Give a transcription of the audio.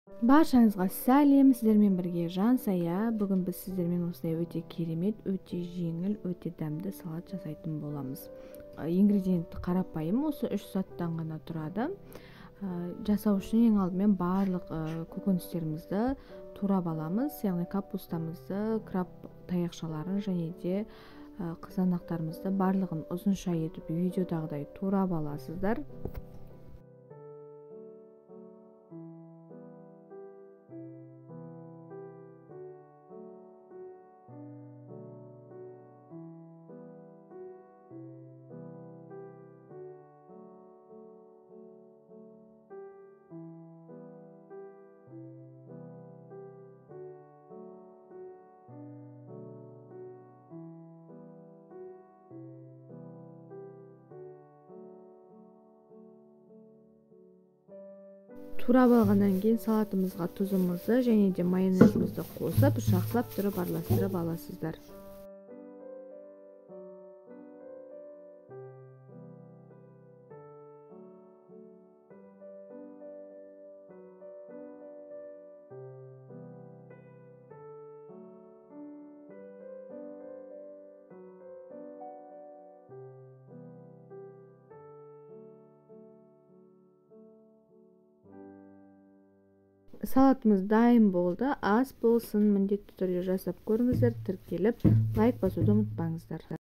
Баршаңызға сәлем, сіздермен бірге Жансая. Бүгін біз сіздермен осылай өте керемет, өте жеңіл, өте дәмді салат жасайтын боламыз. Ингредиенті қарапайым, осы 3 заттан ғана тұрады. Жасау үшін ең алдымен барлық көкөністерімізді турап аламыз, яғни капустамызды, краб таяқшаларын және де қызанақтарымызды барлығын ұзынша етіп видеодағыдай турап аласыздар. Турап алғаннан кейін салатымызға тұзымызды және де майонезімізді қосып, жақсылап тұрып араластырып аласыздар. Салатымыз дайын болды. Ас болсын, міндетті түрде жасап көріңіздер, тіркеліп лайк басуды ұмытпаңыздар.